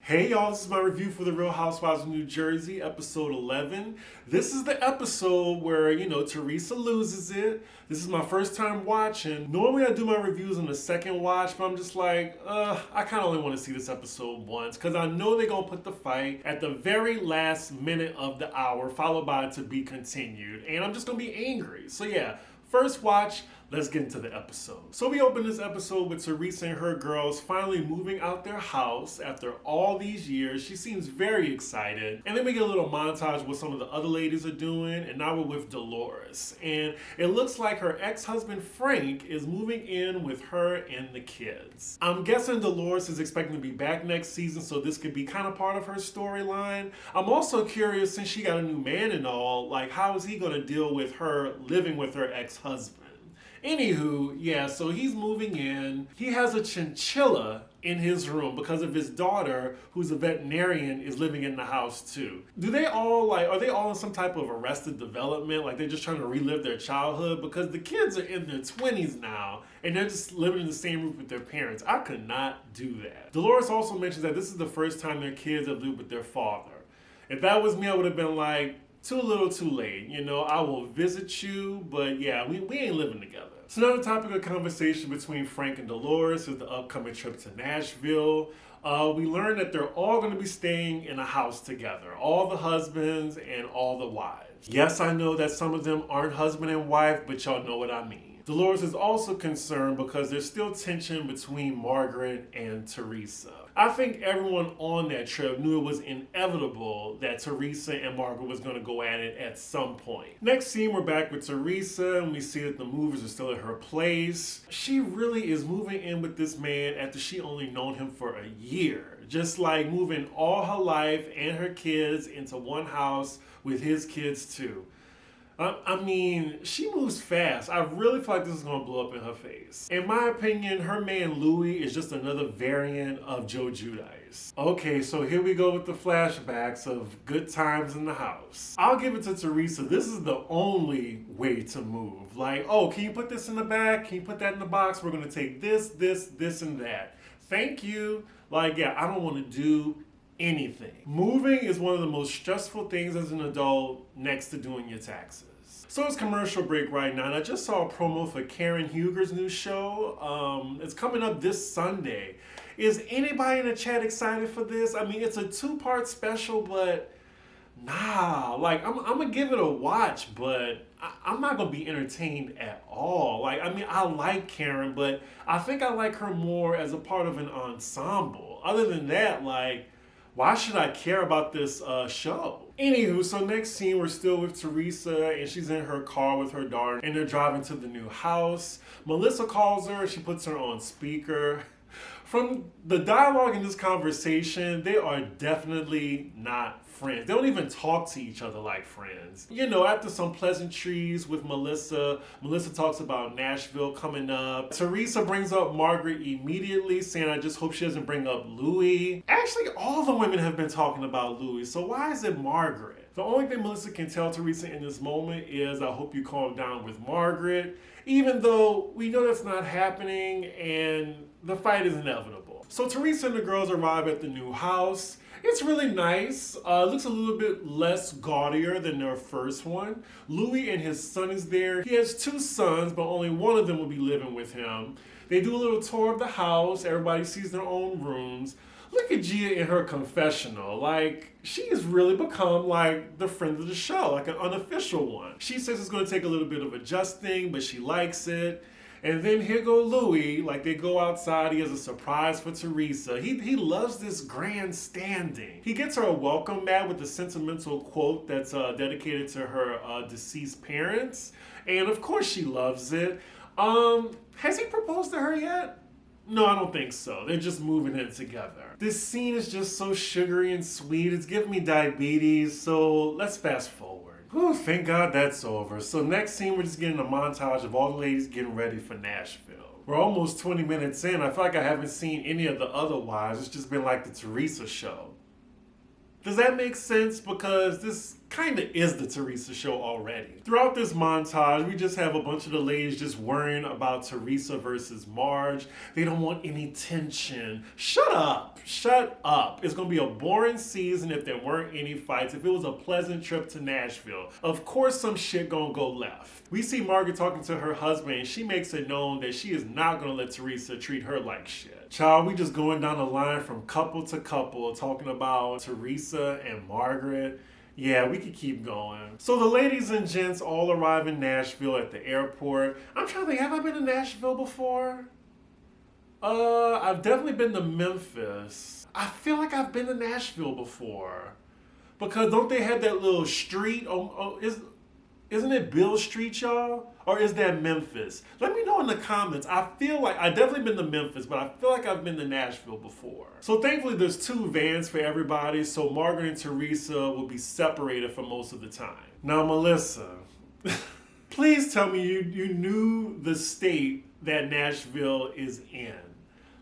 Hey y'all, this is my review for the Real Housewives of New Jersey, episode 11. This is the episode where, Teresa loses it. This is my first time watching. Normally I do my reviews on the second watch, but I'm just like, I kind of only want to see this episode once because I know they're going to put the fight at the very last minute of the hour, followed by to be continued. And I'm just going to be angry. So yeah, first watch. Let's get into the episode. So we open this episode with Teresa and her girls finally moving out their house after all these years. She seems very excited. And then we get a little montage of what some of the other ladies are doing. And now we're with Dolores. And it looks like her ex-husband Frank is moving in with her and the kids. I'm guessing Dolores is expecting to be back next season, so this could be kind of part of her storyline. I'm also curious, since she got a new man and all, like how is he going to deal with her living with her ex-husband? Anywho, yeah, so he's moving in. He has a chinchilla in his room because of his daughter, who's a veterinarian, is living in the house too. Are they all in some type of arrested development? Like they're just trying to relive their childhood? Because the kids are in their 20s now and they're just living in the same roof with their parents. I could not do that. Dolores also mentions that this is the first time their kids have lived with their father. If that was me, I would have been like, too little, too late. I will visit you, but yeah, we ain't living together. So now the topic of conversation between Frank and Dolores is the upcoming trip to Nashville. We learn that they're all going to be staying in a house together. All the husbands and all the wives. Yes, I know that some of them aren't husband and wife, but y'all know what I mean. Dolores is also concerned because there's still tension between Margaret and Teresa. I think everyone on that trip knew it was inevitable that Teresa and Margaret was going to go at it at some point. Next scene, we're back with Teresa and we see that the movers are still at her place. She really is moving in with this man after she only known him for a year. Just like moving all her life and her kids into one house with his kids too. I mean, she moves fast. I really feel like this is going to blow up in her face. In my opinion, her man Louis is just another variant of Joe Giudice. Okay, so here we go with the flashbacks of good times in the house. I'll give it to Teresa. This is the only way to move. Like, oh, can you put this in the bag? Can you put that in the box? We're going to take this, and that. Thank you. Like, yeah, I don't want to do anything. Moving is one of the most stressful things as an adult next to doing your taxes. So it's commercial break right now, and I just saw a promo for Karen Huger's new show. It's coming up this Sunday. Is anybody in the chat excited for this? I mean, it's a 2-part special, but nah, like I'm gonna give it a watch, but I'm not gonna be entertained at all. Like, I mean, I like Karen, but I think I like her more as a part of an ensemble. Other than that, like, why should I care about this show? Anywho, so next scene, we're still with Teresa and she's in her car with her daughter and they're driving to the new house. Melissa calls her, she puts her on speaker. From the dialogue in this conversation, they are definitely not friends. They don't even talk to each other like friends. After some pleasantries with Melissa talks about Nashville coming up. Teresa brings up Margaret immediately, saying, I just hope she doesn't bring up Louis. Actually, all the women have been talking about Louis, so why is it Margaret? The only thing Melissa can tell Teresa in this moment is, I hope you calm down with Margaret, even though we know that's not happening and the fight is inevitable. So Teresa and the girls arrive at the new house. It's really nice. It looks a little bit less gaudier than their first one. Louis and his son is there. He has 2 sons, but only one of them will be living with him. They do a little tour of the house. Everybody sees their own rooms. Look at Gia in her confessional. Like, she has really become like the friend of the show, like an unofficial one. She says it's going to take a little bit of adjusting, but she likes it. And then here go Louis, like they go outside, he has a surprise for Teresa. He loves this grandstanding. He gets her a welcome mat with a sentimental quote that's dedicated to her deceased parents. And of course she loves it. Has he proposed to her yet? No, I don't think so. They're just moving in together. This scene is just so sugary and sweet. It's giving me diabetes, so let's fast forward. Whew, thank God that's over. So next scene, we're just getting a montage of all the ladies getting ready for Nashville. We're almost 20 minutes in. I feel like I haven't seen any of the other wives. It's just been like the Teresa show. Does that make sense? Because this kind of is the Teresa show already. Throughout this montage, we just have a bunch of the ladies just worrying about Teresa versus Marge. They don't want any tension. Shut up. Shut up. It's going to be a boring season if there weren't any fights. If it was a pleasant trip to Nashville, of course some shit going to go left. We see Margaret talking to her husband, and she makes it known that she is not going to let Teresa treat her like shit. Child, we just going down the line from couple to couple, talking about Teresa and Margaret. Yeah, we could keep going. So the ladies and gents all arrive in Nashville at the airport. I'm trying to think, have I been to Nashville before? I've definitely been to Memphis. I feel like I've been to Nashville before. Because don't they have that little street? Isn't it Bill Street, y'all? Or is that Memphis? Let me know in the comments. I feel like I've definitely been to Memphis, but I feel like I've been to Nashville before. So thankfully there's 2 vans for everybody, so Margaret and Teresa will be separated for most of the time. Now Melissa, please tell me you knew the state that Nashville is in.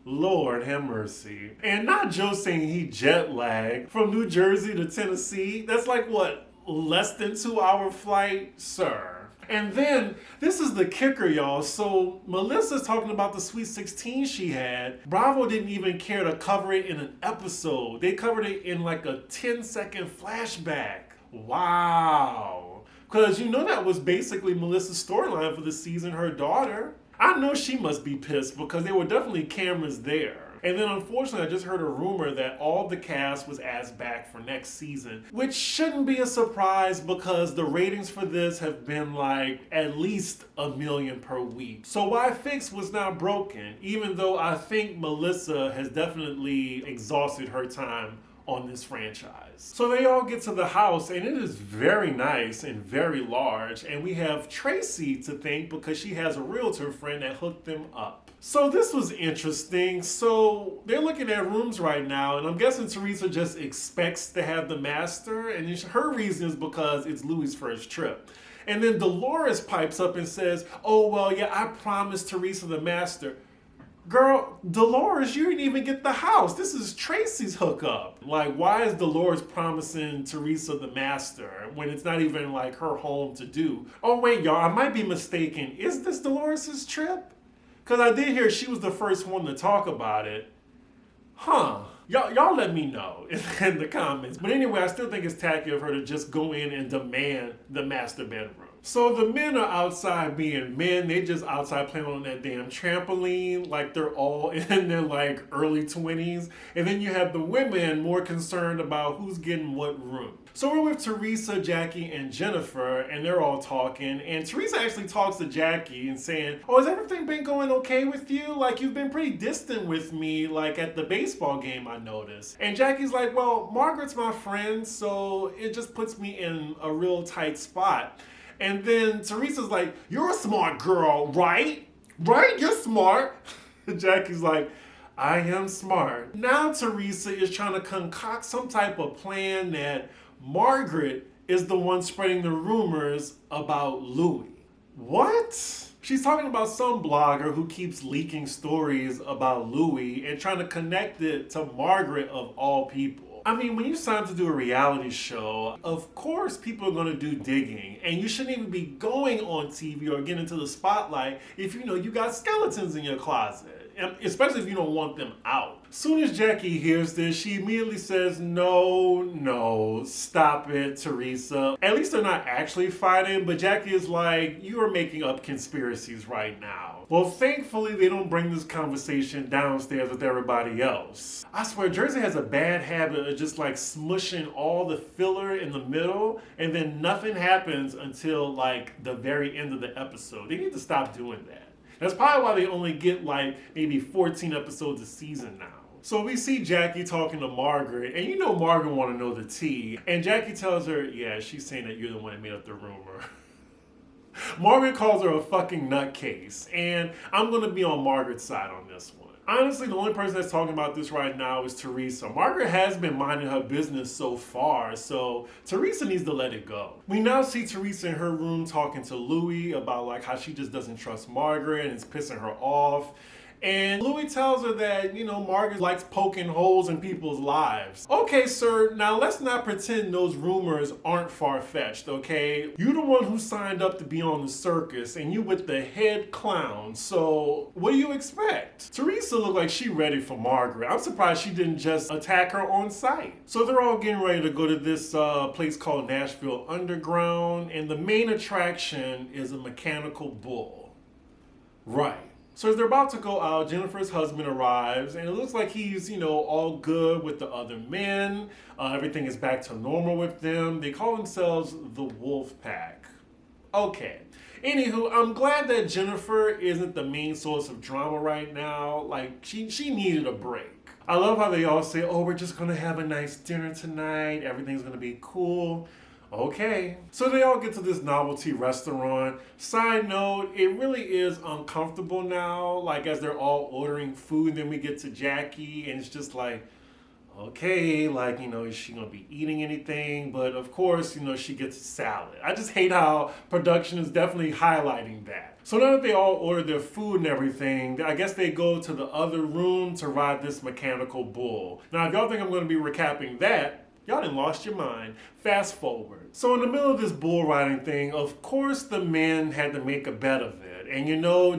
Lord have mercy. And not Joe saying he jet lagged from New Jersey to Tennessee. That's like what? Less than 2-hour flight, sir. And then, this is the kicker, y'all. So, Melissa's talking about the Sweet 16 she had. Bravo didn't even care to cover it in an episode. They covered it in like a 10-second flashback. Wow. Because you know that was basically Melissa's storyline for the season, her daughter. I know she must be pissed because there were definitely cameras there. And then unfortunately, I just heard a rumor that all the cast was asked back for next season, which shouldn't be a surprise because the ratings for this have been like at least 1 million per week. So why fix what's not broken? Even though I think Melissa has definitely exhausted her time on this franchise. So they all get to the house and it is very nice and very large, and we have Tracy to thank because she has a realtor friend that hooked them up. So this was interesting. So they're looking at rooms right now, and I'm guessing Teresa just expects to have the master, and her reason is because it's Louis' first trip. And then Dolores pipes up and says, oh, well, yeah, I promised Teresa the master. Girl, Dolores, you didn't even get the house. This is Tracy's hookup. Like, why is Dolores promising Teresa the master when it's not even like her home to do? Oh, wait, y'all, I might be mistaken. Is this Dolores' trip? Because I did hear she was the first one to talk about it. Huh. Y'all let me know in the comments. But anyway, I still think it's tacky of her to just go in and demand the master bedroom. So the men are outside being men. They just outside playing on that damn trampoline like they're all in their like early 20s. And then you have the women more concerned about who's getting what room. So we're with Teresa, Jackie, and Jennifer, and they're all talking. And Teresa actually talks to Jackie and saying, oh, has everything been going okay with you? Like, you've been pretty distant with me, like at the baseball game, I noticed. And Jackie's like, well, Margaret's my friend, so it just puts me in a real tight spot. And then Teresa's like, you're a smart girl, right? Right? You're smart. Jackie's like, I am smart. Now Teresa is trying to concoct some type of plan that Margaret is the one spreading the rumors about Louis. What? She's talking about some blogger who keeps leaking stories about Louis and trying to connect it to Margaret of all people. I mean, when you sign to do a reality show, of course people are going to do digging, and you shouldn't even be going on TV or get into the spotlight if you know you got skeletons in your closet, especially if you don't want them out. Soon as Jackie hears this, she immediately says, no, stop it, Teresa. At least they're not actually fighting, but Jackie is like, you are making up conspiracies right now. Well, thankfully, they don't bring this conversation downstairs with everybody else. I swear, Jersey has a bad habit of just like smushing all the filler in the middle, and then nothing happens until like the very end of the episode. They need to stop doing that. That's probably why they only get like maybe 14 episodes a season now. So we see Jackie talking to Margaret, and you know Margaret want to know the tea. And Jackie tells her, yeah, she's saying that you're the one that made up the rumor. Margaret calls her a fucking nutcase, and I'm going to be on Margaret's side on this one. Honestly, the only person that's talking about this right now is Teresa. Margaret has been minding her business so far, so Teresa needs to let it go. We now see Teresa in her room talking to Louis about like how she just doesn't trust Margaret and it's pissing her off. And Louis tells her that, Margaret likes poking holes in people's lives. Okay, sir, now let's not pretend those rumors aren't far-fetched, okay? You the one who signed up to be on the circus, and you with the head clown, so what do you expect? Teresa looked like she ready for Margaret. I'm surprised she didn't just attack her on sight. So they're all getting ready to go to this place called Nashville Underground, and the main attraction is a mechanical bull. Right. So as they're about to go out, Jennifer's husband arrives, and it looks like he's, all good with the other men. Everything is back to normal with them. They call themselves the Wolf Pack. Okay. Anywho, I'm glad that Jennifer isn't the main source of drama right now. Like, she needed a break. I love how they all say, oh, we're just going to have a nice dinner tonight. Everything's going to be cool. Okay. So they all get to this novelty restaurant. Side note, it really is uncomfortable now, like as they're all ordering food, and then we get to Jackie, and it's just like, okay, like, is she gonna be eating anything? But of course, she gets a salad. I just hate how production is definitely highlighting that. So now that they all order their food and everything, I guess they go to the other room to ride this mechanical bull. Now, if y'all think I'm gonna be recapping that, y'all done lost your mind. Fast forward. So in the middle of this bull riding thing, of course the men had to make a bet of it. And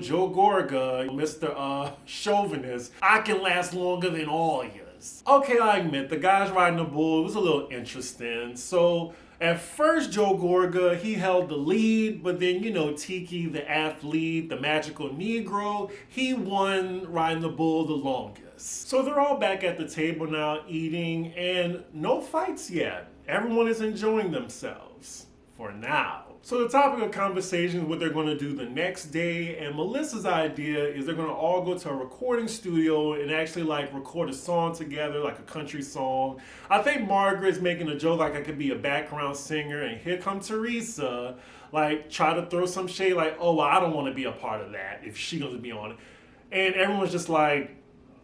Joe Gorga, Mr. Chauvinist, I can last longer than all yous. Okay, I admit, the guys riding the bull, it was a little interesting. So at first, Joe Gorga, he held the lead, but then, Tiki, the athlete, the magical Negro, he won riding the bull the longest. So they're all back at the table now eating, and no fights yet. Everyone is enjoying themselves, for now. So the topic of conversation is what they're going to do the next day, and Melissa's idea is they're going to all go to a recording studio and actually record a song together, like a country song. I think Margaret's making a joke like I could be a background singer, and here comes Teresa, try to throw some shade oh, well, I don't want to be a part of that if she's going to be on it. And everyone's just like,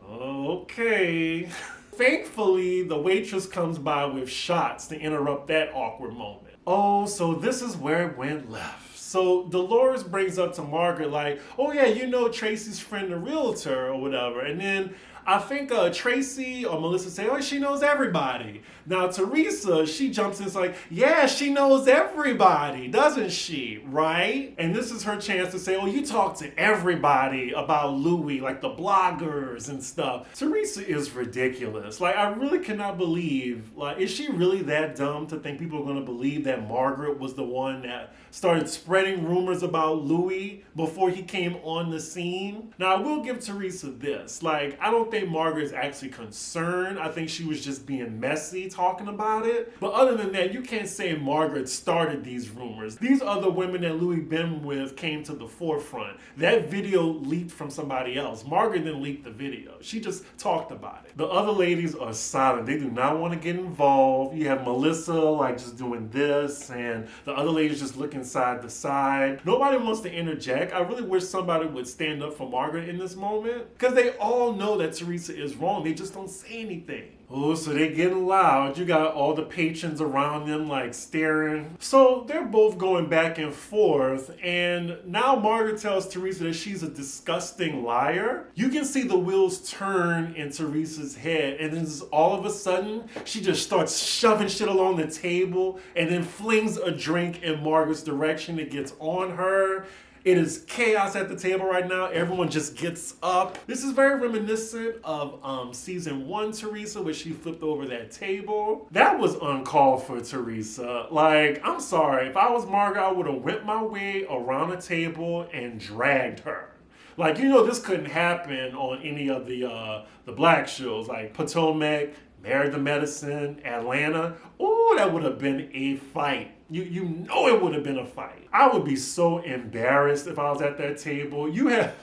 okay. Thankfully, the waitress comes by with shots to interrupt that awkward moment. Oh, so this is where it went left. So Dolores brings up to Margaret oh yeah, Tracy's friend, the realtor or whatever. And then I think Tracy or Melissa say, oh, she knows everybody. Now Teresa, she jumps in, yeah, she knows everybody, doesn't she? Right? And this is her chance to say, oh, you talk to everybody about Louis, the bloggers and stuff. Teresa is ridiculous. I really cannot believe, is she really that dumb to think people are going to believe that Margaret was the one that started spreading rumors about Louis before he came on the scene? Now, I will give Teresa this. I don't think Margaret's actually concerned. I think she was just being messy talking about it. But other than that, you can't say Margaret started these rumors. These other women that Louis been with came to the forefront. That video leaked from somebody else. Margaret didn't leak the video. She just talked about it. The other ladies are silent. They do not want to get involved. You have Melissa just doing this, and the other ladies just looking side to side. Nobody wants to interject. I really wish somebody would stand up for Margaret in this moment, because they all know that Teresa is wrong. They just don't say anything. Oh, so they're getting loud. You got all the patrons around them staring. So they're both going back and forth, and now Margaret tells Teresa that she's a disgusting liar. You can see the wheels turn in Teresa's head, and then all of a sudden she just starts shoving shit along the table and then flings a drink in Margaret's direction. It gets on her. It is chaos at the table right now. Everyone just gets up. This is very reminiscent of season 1 Teresa, where she flipped over that table. That was uncalled for, Teresa. I'm sorry. If I was Margaret, I would have went my way around the table and dragged her. This couldn't happen on any of the black shows, Potomac, Married to Medicine, Atlanta. Oh, that would have been a fight. You know it would have been a fight. I would be so embarrassed if I was at that table. You have...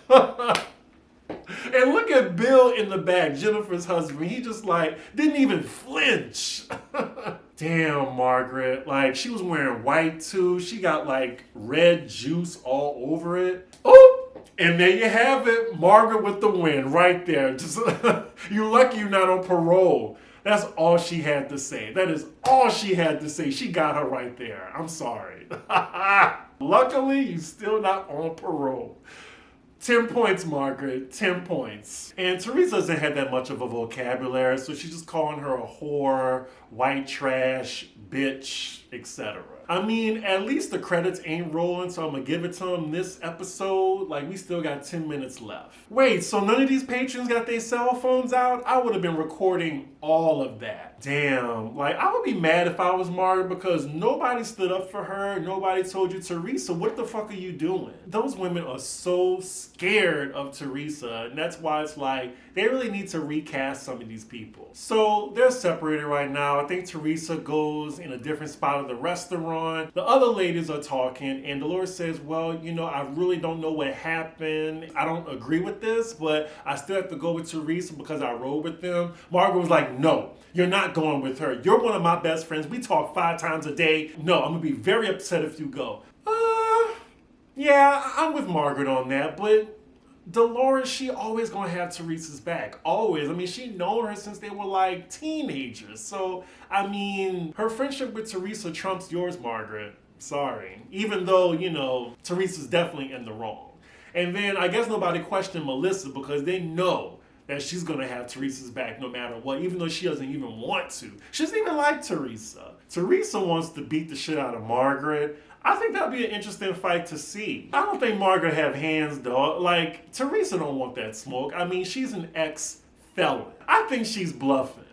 And look at Bill in the back, Jennifer's husband. He just didn't even flinch. Damn, Margaret. She was wearing white too. She got red juice all over it. Oh! And there you have it. Margaret with the win right there. Just you're lucky you're not on parole. That's all she had to say. That is all she had to say. She got her right there. I'm sorry. Luckily, you're still not on parole. 10 points, Margaret. 10 points. And Teresa doesn't have that much of a vocabulary, so she's just calling her a whore, white trash, bitch, etc. I mean, at least the credits ain't rolling, so I'm gonna give it to them this episode. Like, we still got 10 minutes left. Wait, so none of these patrons got their cell phones out? I would have been recording all of that. Damn. Like, I would be mad if I was Margaret because nobody stood up for her. Nobody told you, Teresa, what the fuck are you doing? Those women are so scared of Teresa, and that's why it's like, they really need to recast some of these people. So they're separated right now. I think Teresa goes in a different spot of the restaurant. The other ladies are talking, and Dolores says, well, you know, I really don't know what happened. I don't agree with this, but I still have to go with Teresa because I rode with them. Margaret was like, no, you're not going with her. You're one of my best friends. We talk 5 times a day. No, I'm gonna be very upset if you go. Yeah, I'm with Margaret on that, but Dolores, she always gonna have Teresa's back. Always. I mean, she known her since they were like teenagers. So, I mean, her friendship with Teresa trumps yours, Margaret. Sorry. Even though, you know, Teresa's definitely in the wrong. And then I guess nobody questioned Melissa because they know that she's gonna have Teresa's back no matter what, even though she doesn't even want to. She doesn't even like Teresa. Teresa wants to beat the shit out of Margaret. I think that'd be an interesting fight to see. I don't think Margaret have hands though. Like, Teresa don't want that smoke. I mean, she's an ex-felon. I think she's bluffing.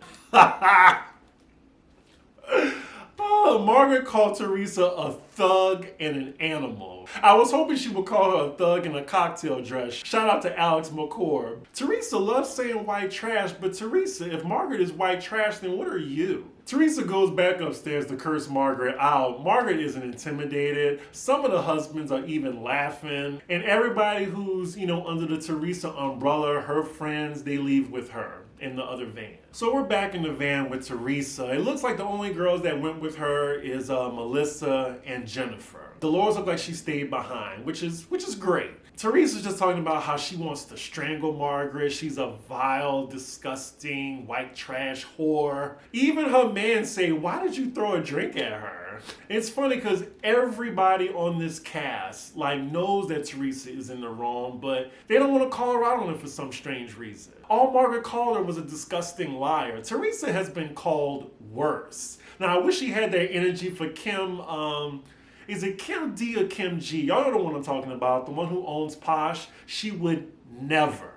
Oh, Margaret called Teresa a thug and an animal. I was hoping she would call her a thug in a cocktail dress. Shout out to Alex McCord. Teresa loves saying white trash, but Teresa, if Margaret is white trash, then what are you? Teresa goes back upstairs to curse Margaret out. Margaret isn't intimidated. Some of the husbands are even laughing. And everybody who's, you know, under the Teresa umbrella, her friends, they leave with her in the other van. So we're back in the van with Teresa. It looks like the only girls that went with her is Melissa and Jennifer. Dolores looked like she stayed behind, which is great. Teresa's just talking about how she wants to strangle Margaret. She's a vile, disgusting, white trash whore. Even her man say, why did you throw a drink at her? It's funny because everybody on this cast like knows that Teresa is in the wrong, but they don't want to call her out on it for some strange reason. All Margaret called her was a disgusting liar. Teresa has been called worse. Now, I wish she had that energy for Kim, is it Kim D or Kim G? Y'all know the one I'm talking about, the one who owns Posh. She would never,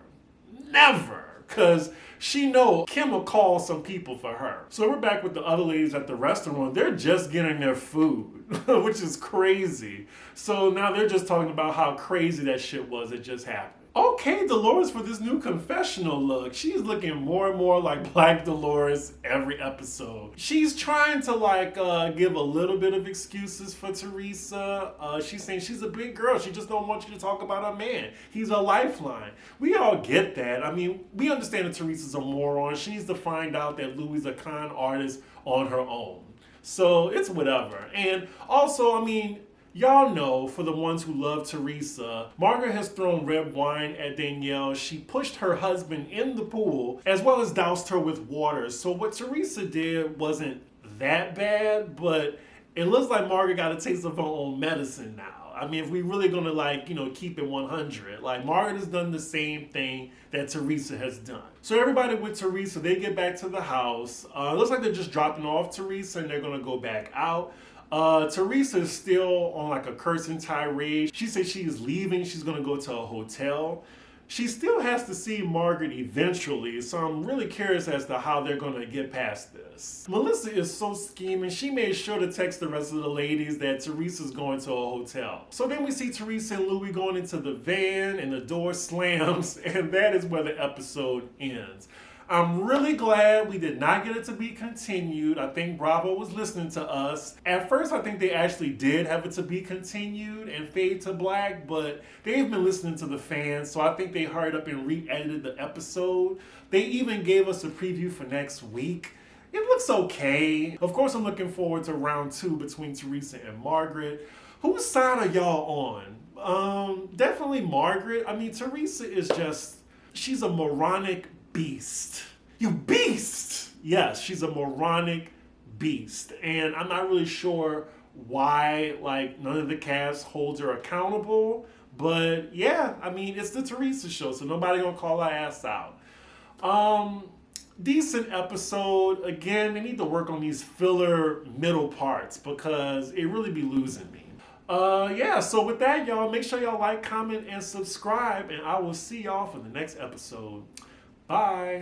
because she know Kim will call some people for her. So we're back with the other ladies at the restaurant. They're just getting their food, which is crazy. So now they're just talking about how crazy that shit was that just happened. Okay, Dolores for this new confessional look. She's looking more and more like Black Dolores every episode. She's trying to like give a little bit of excuses for Teresa. She's saying she's a big girl. She just don't want you to talk about her man. He's a lifeline. We all get that. I mean, we understand that Teresa's a moron. She needs to find out that Louie's a con artist on her own. So it's whatever. And also, I mean, y'all know, for the ones who love Teresa, Margaret has thrown red wine at Danielle. She pushed her husband in the pool, as well as doused her with water. So what Teresa did wasn't that bad, but it looks like Margaret got a taste of her own medicine now. I mean, if we really gonna like, you know, keep it 100, like Margaret has done the same thing that Teresa has done. So everybody with Teresa, they get back to the house. It looks like they're just dropping off Teresa and they're gonna go back out. Teresa is still on like a cursing tirade. She says she is leaving. She's going to go to a hotel. She still has to see Margaret eventually, so I'm really curious as to how they're going to get past this. Melissa is so scheming. She made sure to text the rest of the ladies that Teresa's going to a hotel. So then we see Teresa and Louie going into the van and the door slams, and that is where the episode ends. I'm really glad we did not get it to be continued. I think Bravo was listening to us. At first, I think they actually did have it to be continued and fade to black, but they've been listening to the fans, so I think they hurried up and re-edited the episode. They even gave us a preview for next week. It looks okay. Of course, I'm looking forward to round 2 between Teresa and Margaret. Whose side are y'all on? Definitely Margaret. I mean, Teresa is just, she's a moronic beast. You beast! Yes, she's a moronic beast. And I'm not really sure why, like, none of the cast holds her accountable. But yeah, I mean, it's the Teresa show, so nobody gonna call our ass out. Decent episode. Again, they need to work on these filler middle parts because it really be losing me. Yeah, so with that, y'all, make sure y'all like, comment, and subscribe, and I will see y'all for the next episode. Bye.